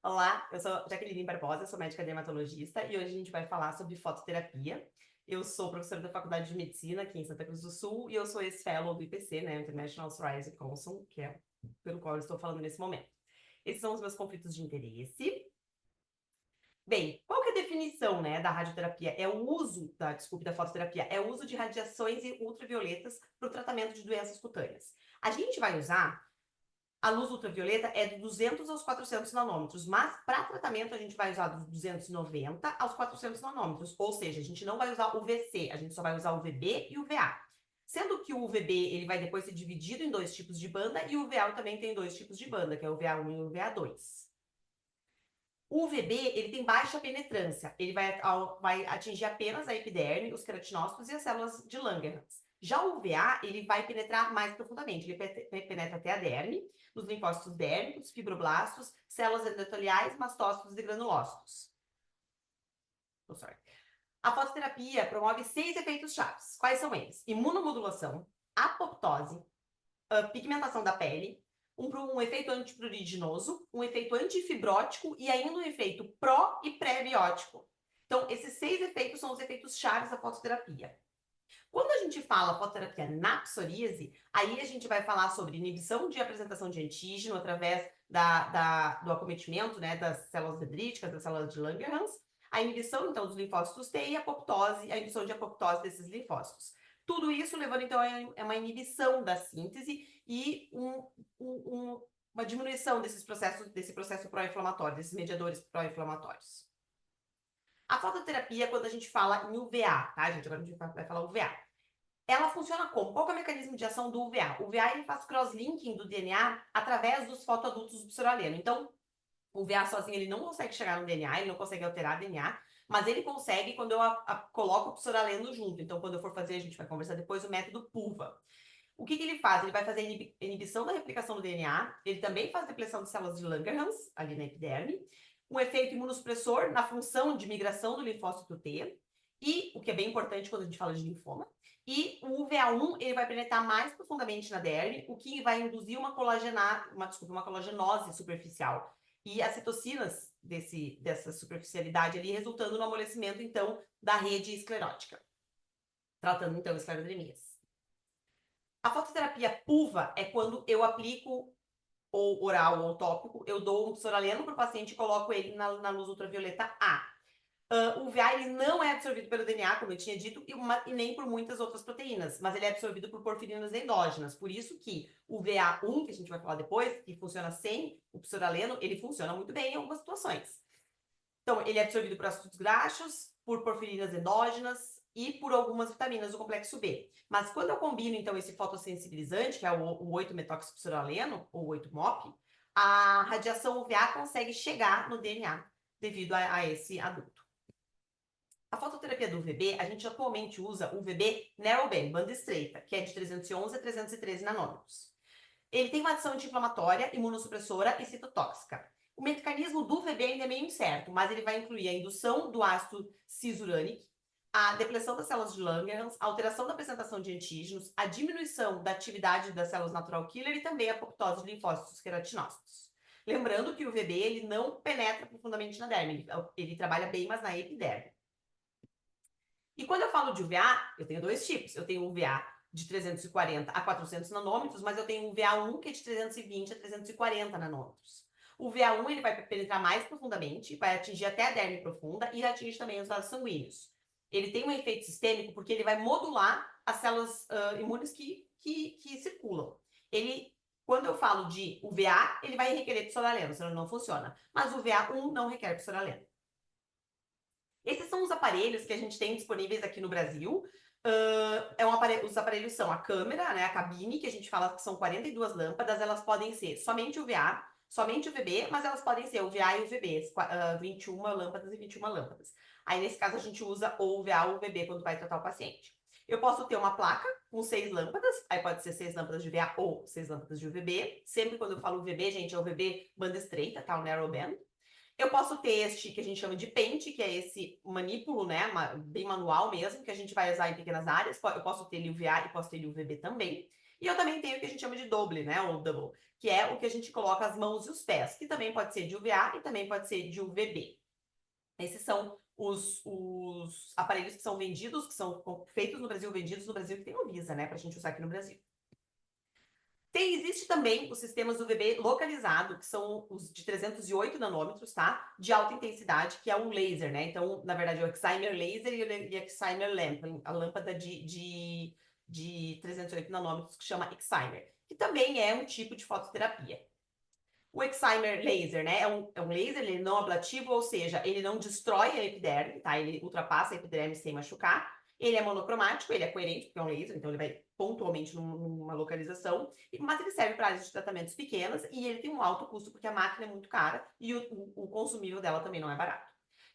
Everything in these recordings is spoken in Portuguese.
Olá, eu sou Jaqueline Barbosa, sou médica dermatologista e hoje a gente vai falar sobre fototerapia. Eu sou professora da Faculdade de Medicina aqui em Santa Cruz do Sul e eu sou ex-fellow do IPC, né, International Psoriasis Council, que é pelo qual eu estou falando nesse momento. Esses são os meus conflitos de interesse. Bem, qual que é a definição, né, da radioterapia? É o uso, da fototerapia, é o uso de radiações ultravioletas para o tratamento de doenças cutâneas. A gente vai usar a luz ultravioleta é de 200 aos 400 nanômetros, mas para tratamento a gente vai usar dos 290 aos 400 nanômetros, ou seja, a gente não vai usar o VC, a gente só vai usar o VB e o VA. Sendo que o VB ele vai depois ser dividido em dois tipos de banda e o VA também tem dois tipos de banda, que é o VA1 e o VA2. O UVB, ele tem baixa penetrância, ele vai atingir apenas a epiderme, os queratinócitos e as células de Langerhans. Já o UVA, ele vai penetrar mais profundamente, ele penetra até a derme, nos linfócitos dérmicos, fibroblastos, células endoteliais, mastócitos e granulócitos. Oh, sorry. A fototerapia promove 6 efeitos chaves. Quais são eles? Imunomodulação, apoptose, pigmentação da pele, um efeito antipruriginoso, um efeito antifibrótico e ainda um efeito pró e pré-biótico. Então, esses 6 efeitos são os efeitos chaves da fototerapia. Quando a gente fala fototerapia na psoríase, aí a gente vai falar sobre inibição de apresentação de antígeno através do acometimento, né, das células dendríticas, das células de Langerhans, a inibição, então, dos linfócitos T e a apoptose, a indução de apoptose desses linfócitos. Tudo isso levando, então, a uma inibição da síntese e uma diminuição desse processo pró-inflamatório, desses mediadores pró-inflamatórios. A fototerapia, quando a gente fala em UVA, tá, gente? Agora a gente vai falar UVA. Ela funciona como? Qual é o mecanismo de ação do UVA? O UVA ele faz cross-linking do DNA através dos fotoadultos do psoraleno. Então, o UVA sozinho ele não consegue chegar no DNA, ele não consegue alterar o DNA, mas ele consegue quando eu coloco o psoraleno junto. Então, quando eu for fazer, a gente vai conversar depois, o método PUVA. O que ele faz? Ele vai fazer a inibição da replicação do DNA, ele também faz depressão de células de Langerhans, ali na epiderme, um efeito imunossupressor na função de migração do linfócito T, e, o que é bem importante quando a gente fala de linfoma, e o UVA1 ele vai penetrar mais profundamente na derme, o que vai induzir uma colagenose superficial. E as citocinas dessa superficialidade ali, resultando no amolecimento, então, da rede esclerótica. Tratando, então, esclerodemias. A fototerapia PUVA é quando eu aplico ou oral ou tópico, eu dou um psoraleno para o paciente e coloco ele na luz ultravioleta A. O UVA ele não é absorvido pelo DNA, como eu tinha dito, e nem por muitas outras proteínas, mas ele é absorvido por porfirinas endógenas. Por isso que o VA1, que a gente vai falar depois, que funciona sem o psoraleno, ele funciona muito bem em algumas situações. Então, ele é absorvido por ácidos graxos, por porfirinas endógenas e por algumas vitaminas do complexo B. Mas quando eu combino, então, esse fotossensibilizante, que é o 8-metoxipsoraleno, ou 8-MOP, a radiação UVA consegue chegar no DNA devido a esse adulto. A fototerapia do UVB, a gente atualmente usa o UVB Narrowband, banda estreita, que é de 311 a 313 nanômetros. Ele tem uma ação anti-inflamatória, imunossupressora e citotóxica. O mecanismo do VB ainda é meio incerto, mas ele vai incluir a indução do ácido cisurânico, a depressão das células de Langerhans, a alteração da apresentação de antígenos, a diminuição da atividade das células natural killer e também a apoptose de linfócitos queratinócitos. Lembrando que o VB ele não penetra profundamente na derme, ele trabalha bem, mas na epiderme. E quando eu falo de UVA, eu tenho dois tipos. Eu tenho UVA de 340 a 400 nanômetros, mas eu tenho um VA1 que é de 320 a 340 nanômetros. O VA1 ele vai penetrar mais profundamente, vai atingir até a derme profunda e atinge também os vasos sanguíneos. Ele tem um efeito sistêmico porque ele vai modular as células imunes que circulam. Quando eu falo de UVA, ele vai requerer psoraleno, senão não funciona. Mas o VA1 não requer psoraleno. Esses são os aparelhos que a gente tem disponíveis aqui no Brasil. Os aparelhos são a câmera, né, a cabine, que a gente fala que são 42 lâmpadas. Elas podem ser somente o VA, somente o VB, mas elas podem ser o VA e o VB, 21 lâmpadas e 21 lâmpadas. Aí, nesse caso, a gente usa ou o VA ou o VB quando vai tratar o paciente. Eu posso ter uma placa com 6 lâmpadas, aí pode ser 6 lâmpadas de VA ou 6 lâmpadas de UVB. Sempre quando eu falo VB, gente, é o VB banda estreita, tá? O narrow band. Eu posso ter este que a gente chama de pente, que é esse manípulo, né, bem manual mesmo, que a gente vai usar em pequenas áreas. Eu posso ter ele UVA e posso ter ele UVB também. E eu também tenho o que a gente chama de doble, né, ou double, que é o que a gente coloca as mãos e os pés, que também pode ser de UVA e também pode ser de UVB. Esses são os aparelhos que são vendidos, que são feitos no Brasil, vendidos no Brasil, que tem Anvisa, né, pra gente usar aqui no Brasil. Existe também os sistemas UVB localizado, que são os de 308 nanômetros, tá? De alta intensidade, que é um laser, né? Então, na verdade, é o Excimer Laser e o Excimer Lamp, a lâmpada de 308 nanômetros, que chama Excimer, que também é um tipo de fototerapia. O Excimer Laser, né? É um laser, ele não ablativo, ou seja, ele não destrói a epiderme, tá? Ele ultrapassa a epiderme sem machucar. Ele é monocromático, ele é coerente, porque é um laser, então ele vai pontualmente numa localização, mas ele serve para áreas de tratamentos pequenas e ele tem um alto custo, porque a máquina é muito cara e o consumível dela também não é barato.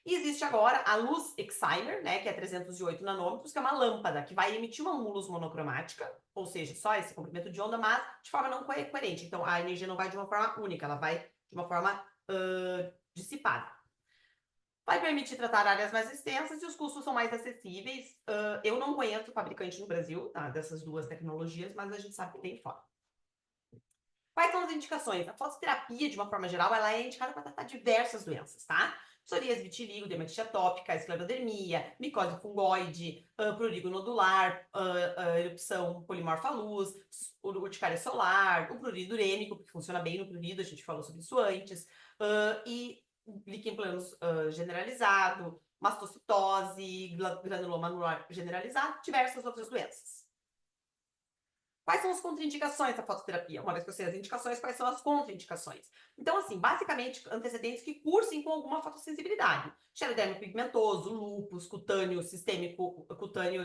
E existe agora a luz Excimer, né, que é 308 nanômetros, que é uma lâmpada que vai emitir uma luz monocromática, ou seja, só esse comprimento de onda, mas de forma não coerente. Então, a energia não vai de uma forma única, ela vai de uma forma dissipada. Vai permitir tratar áreas mais extensas e os custos são mais acessíveis. Eu não conheço fabricante no Brasil, tá, dessas duas tecnologias, mas a gente sabe que tem fora. Quais são as indicações? A fototerapia, de uma forma geral, ela é indicada para tratar diversas doenças, tá? Psoríase, vitiligo, dermatite atópica, esclerodermia, micose fungoide, prurigo nodular, erupção polimorfa luz, urticária solar, o prurido urêmico, que funciona bem no prurido, a gente falou sobre isso antes, e líquen planus generalizado, mastocitose, granuloma anular generalizado, diversas outras doenças. Quais são as contraindicações da fototerapia? Uma vez que eu sei as indicações, quais são as contraindicações? Então, assim, basicamente, antecedentes que cursem com alguma fotossensibilidade. Xeroderma pigmentoso, lúpus, cutâneo sistêmico, cutâneo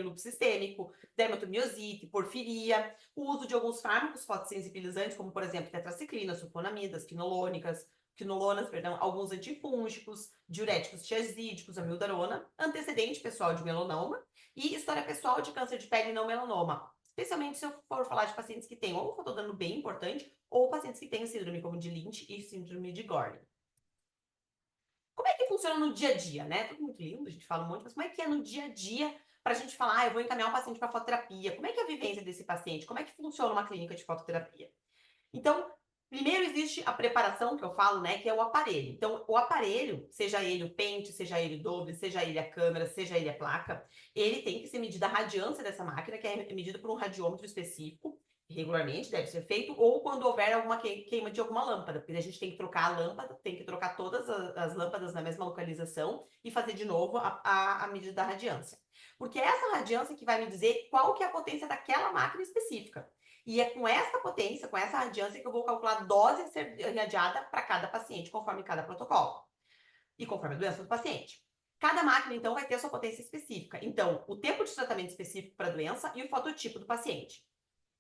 lúpus sistêmico, dermatomiosite, porfiria, o uso de alguns fármacos fotossensibilizantes, como, por exemplo, tetraciclina, sulfonamidas, quinolonas, alguns antifúngicos, diuréticos tiazídicos, amiodarona, antecedente pessoal de melanoma, e história pessoal de câncer de pele e não melanoma. Especialmente se eu for falar de pacientes que têm ou um fotodano bem importante, ou pacientes que têm síndrome como de Lynch e síndrome de Gorlin. Como é que funciona no dia a dia, né? Tudo muito lindo, a gente fala um monte, mas como é que é no dia a dia para a gente falar, eu vou encaminhar um paciente para fototerapia? Como é que é a vivência desse paciente? Como é que funciona uma clínica de fototerapia? Então, primeiro existe a preparação, que eu falo, né, que é o aparelho. Então, o aparelho, seja ele o pente, seja ele o doble, seja ele a câmera, seja ele a placa, ele tem que ser medida a radiância dessa máquina, que é medida por um radiômetro específico, regularmente deve ser feito, ou quando houver alguma queima de alguma lâmpada, porque a gente tem que trocar a lâmpada, tem que trocar todas as lâmpadas na mesma localização e fazer de novo a medida da radiância. Porque é essa radiância que vai me dizer qual que é a potência daquela máquina específica. E é com essa potência, com essa radiância, que eu vou calcular a dose a ser irradiada para cada paciente, conforme cada protocolo. E conforme a doença do paciente. Cada máquina, então, vai ter a sua potência específica. Então, o tempo de tratamento específico para a doença e o fototipo do paciente.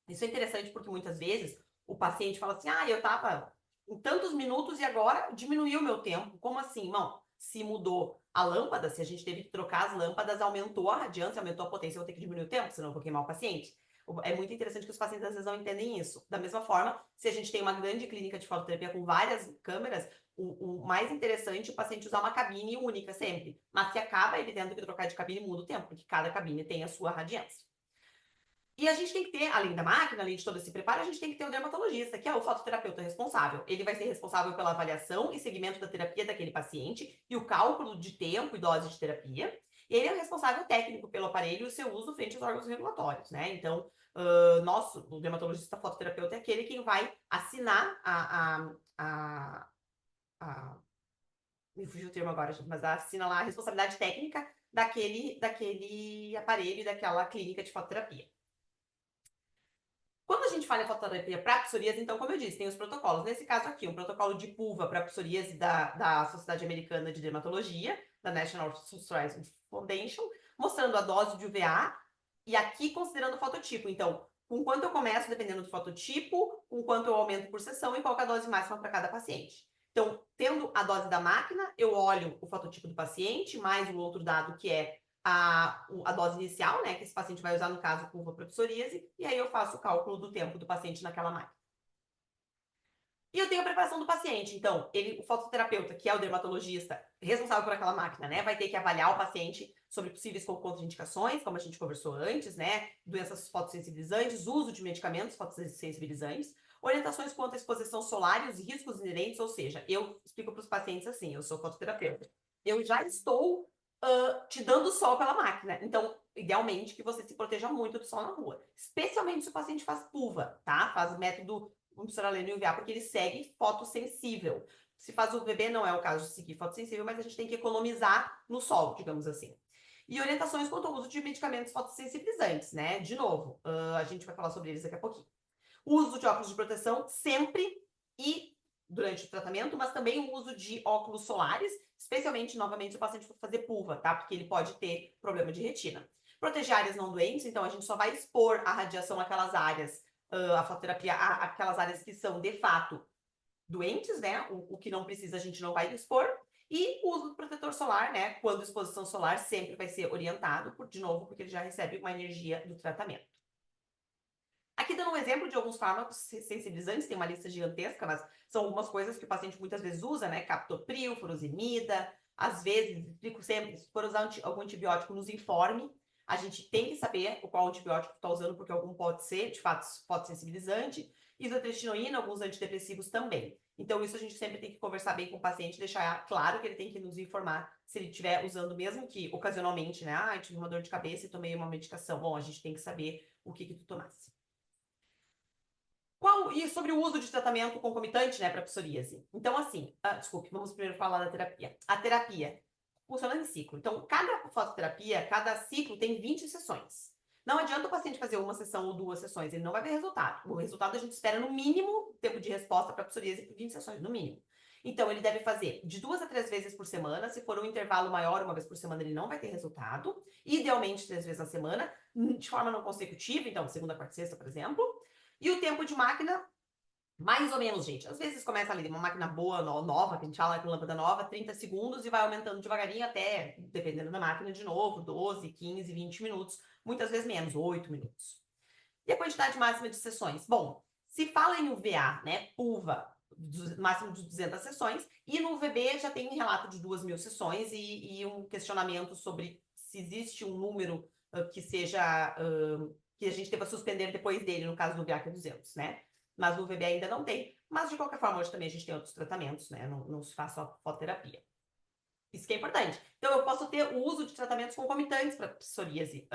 Isso é interessante porque muitas vezes o paciente fala assim, eu estava em tantos minutos e agora diminuiu o meu tempo. Como assim, irmão? Se mudou a lâmpada, se a gente teve que trocar as lâmpadas, aumentou a radiância, aumentou a potência, eu vou ter que diminuir o tempo, senão eu vou queimar o paciente. É muito interessante que os pacientes às vezes não entendem isso. Da mesma forma, se a gente tem uma grande clínica de fototerapia com várias câmeras, o mais interessante é o paciente usar uma cabine única sempre. Mas se acaba ele tendo que trocar de cabine, muda o tempo, porque cada cabine tem a sua radiância. E a gente tem que ter, além da máquina, além de todo esse preparo, a gente tem que ter o dermatologista, que é o fototerapeuta responsável. Ele vai ser responsável pela avaliação e seguimento da terapia daquele paciente e o cálculo de tempo e dose de terapia. E ele é o responsável técnico pelo aparelho e o seu uso frente aos órgãos regulatórios, né? Então, o dermatologista fototerapeuta é aquele quem vai assinar me fugiu o termo agora, mas assina lá a responsabilidade técnica daquele aparelho e daquela clínica de fototerapia. Quando a gente fala em fototerapia para psoríase, então, como eu disse, tem os protocolos. Nesse caso aqui, um protocolo de PUVA para psoríase da Sociedade Americana de Dermatologia, da National Psoriasis Foundation, mostrando a dose de UVA e aqui considerando o fototipo. Então, com quanto eu começo, dependendo do fototipo, com quanto eu aumento por sessão e qual é a dose máxima para cada paciente. Então, tendo a dose da máquina, eu olho o fototipo do paciente, mais o outro dado que é a dose inicial, né, que esse paciente vai usar, no caso, curva para psoríase, e aí eu faço o cálculo do tempo do paciente naquela máquina. E eu tenho a preparação do paciente, então, o fototerapeuta, que é o dermatologista responsável por aquela máquina, né, vai ter que avaliar o paciente sobre possíveis contraindicações, como a gente conversou antes, né? Doenças fotossensibilizantes, uso de medicamentos fotossensibilizantes, orientações quanto à exposição solar e os riscos inerentes, ou seja, eu explico para os pacientes assim, eu sou fototerapeuta, eu já estou te dando sol pela máquina, então, idealmente, que você se proteja muito do sol na rua, especialmente se o paciente faz PUVA, tá? Faz o método psoraleno e UVA, porque ele segue fotossensível. Se faz UVB, não é o caso de seguir fotossensível, mas a gente tem que economizar no sol, digamos assim. E orientações quanto ao uso de medicamentos fotossensibilizantes, né? De novo, a gente vai falar sobre eles daqui a pouquinho. O uso de óculos de proteção sempre e durante o tratamento, mas também o uso de óculos solares, especialmente, novamente, se o paciente for fazer PUVA, tá? Porque ele pode ter problema de retina. Proteger áreas não doentes, então a gente só vai expor a radiação naquelas áreas, a fototerapia, aquelas áreas que são, de fato, doentes, né? O que não precisa a gente não vai expor. E o uso do protetor solar, né? Quando a exposição solar sempre vai ser orientado, de novo, porque ele já recebe uma energia do tratamento. Aqui dando um exemplo de alguns fármacos sensibilizantes, tem uma lista gigantesca, mas são algumas coisas que o paciente muitas vezes usa, né? Captopril, furosemida, às vezes, explico sempre, se for usar algum antibiótico, nos informe. A gente tem que saber qual antibiótico está usando, porque algum pode ser, de fato, fotossensibilizante. Isotretinoína, alguns antidepressivos também. Então, isso a gente sempre tem que conversar bem com o paciente, deixar claro que ele tem que nos informar se ele estiver usando, mesmo que ocasionalmente, né? Ah, eu tive uma dor de cabeça e tomei uma medicação. Bom, a gente tem que saber o que tu tomasse. E sobre o uso de tratamento concomitante, né, para psoríase? Então, assim, desculpe, vamos primeiro falar da terapia. A terapia funciona em ciclo. Então, cada fototerapia, cada ciclo tem 20 sessões. Não adianta o paciente fazer uma sessão ou 2 sessões, ele não vai ver resultado. O resultado a gente espera no mínimo tempo de resposta para psoríase por 20 sessões, no mínimo. Então, ele deve fazer de 2 a 3 vezes por semana. Se for um intervalo maior, uma vez por semana, ele não vai ter resultado. Idealmente, 3 vezes na semana, de forma não consecutiva. Então, segunda, quarta, sexta, por exemplo. E o tempo de máquina, mais ou menos, gente. Às vezes começa ali, uma máquina boa, nova, que a gente fala com lâmpada nova, 30 segundos e vai aumentando devagarinho até, dependendo da máquina, de novo, 12, 15, 20 minutos. Muitas vezes menos, 8 minutos. E a quantidade máxima de sessões? Bom, se fala em UVA, né, PUVA, máximo de 200 sessões, e no UVB já tem um relato de 2.000 sessões e um questionamento sobre se existe um número que seja... que a gente deva suspender depois dele, no caso do UVA, que é 200, né? Mas no UVB ainda não tem. Mas, de qualquer forma, hoje também a gente tem outros tratamentos, né? Não se faz só fototerapia. Isso que é importante. Então, eu posso ter o uso de tratamentos concomitantes para psoríase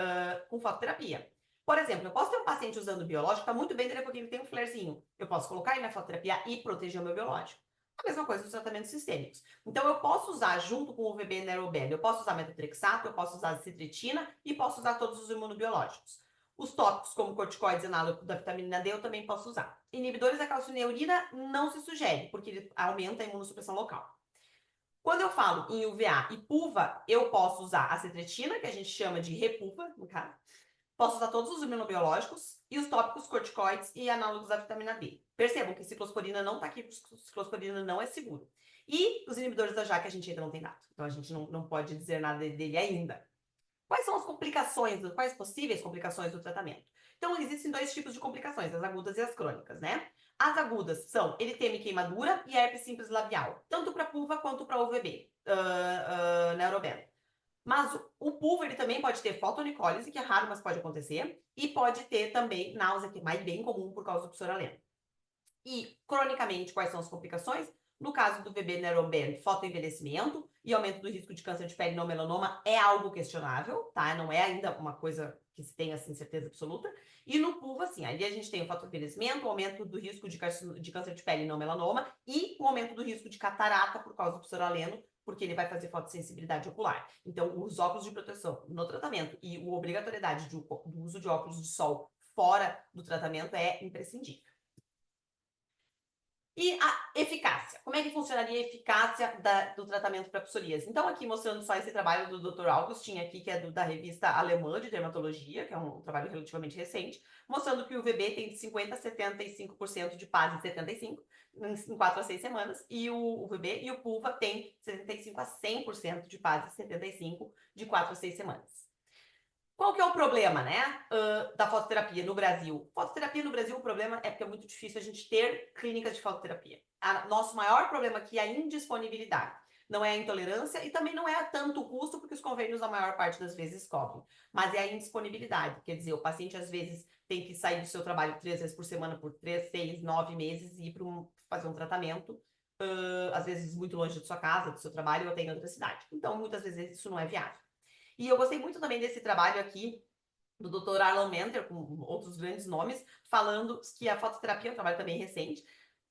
com fototerapia. Por exemplo, eu posso ter um paciente usando biológico, tá muito bem, daqui a pouquinho ele tem um flarezinho. Eu posso colocar ele na fototerapia e proteger o meu biológico. A mesma coisa dos tratamentos sistêmicos. Então, eu posso usar, junto com o VB Nerobel, eu posso usar metotrexato, eu posso usar citretina e posso usar todos os imunobiológicos. Os tópicos, como corticoides análogo da vitamina D, eu também posso usar. Inibidores da calcineurina não se sugere, porque ele aumenta a imunossupressão local. Quando eu falo em UVA e PUVA, eu posso usar a citretina, que a gente chama de repuva, no caso. Posso usar todos os imunobiológicos e os tópicos corticoides e análogos da vitamina D. Percebam que ciclosporina não está aqui, porque ciclosporina não é seguro. E os inibidores da JAK a gente ainda não tem dado. Então a gente não pode dizer nada dele ainda. Quais são as complicações, quais possíveis complicações do tratamento? Então, existem 2 tipos de complicações, as agudas e as crônicas, né? As agudas são eritema e queimadura e herpes simples labial, tanto para PUVA quanto para UVB, Neuroben. Mas o PUVA, ele também pode ter fotonicólise, que é raro, mas pode acontecer, e pode ter também náusea, que é mais bem comum por causa do psoraleno. E, cronicamente, quais são as complicações? No caso do VB Neuroben, fotoenvelhecimento e aumento do risco de câncer de pele não melanoma é algo questionável, tá? Não é ainda uma coisa que se tenha, assim, certeza absoluta. E no PUVA, assim, ali a gente tem o fotoenvelhecimento, o aumento do risco de câncer de pele não melanoma e o aumento do risco de catarata por causa do psoraleno, porque ele vai fazer fotossensibilidade ocular. Então, os óculos de proteção no tratamento e a obrigatoriedade do uso de óculos de sol fora do tratamento é imprescindível. E a eficácia. Como é que funcionaria a eficácia do tratamento para psoríase? Então, aqui mostrando só esse trabalho do Dr. Augustin aqui, que é da revista alemã de dermatologia, que é um trabalho relativamente recente, mostrando que o VB tem de 50% a 75% de paz em 75, em 4 a 6 semanas, e o VB e o PUVA tem 75% a 100% de paz em 75, de 4 a 6 semanas. Qual que é o problema, né, da fototerapia no Brasil? Fototerapia no Brasil, o problema é porque é muito difícil a gente ter clínicas de fototerapia. Nosso maior problema aqui é a indisponibilidade. não é a intolerância e também não é tanto o custo, porque os convênios, a maior parte das vezes, cobrem. Mas é a indisponibilidade, quer dizer, o paciente, às vezes, tem que sair do seu trabalho 3 vezes por semana por 3, 6, 9 meses e ir fazer um tratamento, às vezes muito longe da sua casa, do seu trabalho, ou até em outra cidade. Então, muitas vezes, isso não é viável. E eu gostei muito também desse trabalho aqui, do Dr. Arlan Menter, com outros grandes nomes, falando que a fototerapia é um trabalho também recente,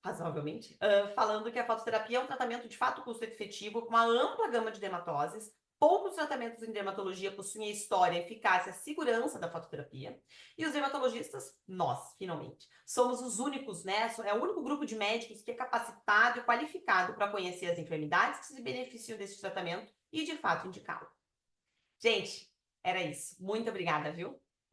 razoavelmente, falando que a fototerapia é um tratamento de fato custo-efetivo, com uma ampla gama de dermatoses. Poucos tratamentos em dermatologia possuem a história, a eficácia, a segurança da fototerapia. E os dermatologistas, nós, finalmente, somos os únicos, né? É o único grupo de médicos que é capacitado e qualificado para conhecer as enfermidades que se beneficiam desse tratamento e, de fato, indicá-lo. Gente, era isso. Muito obrigada, viu?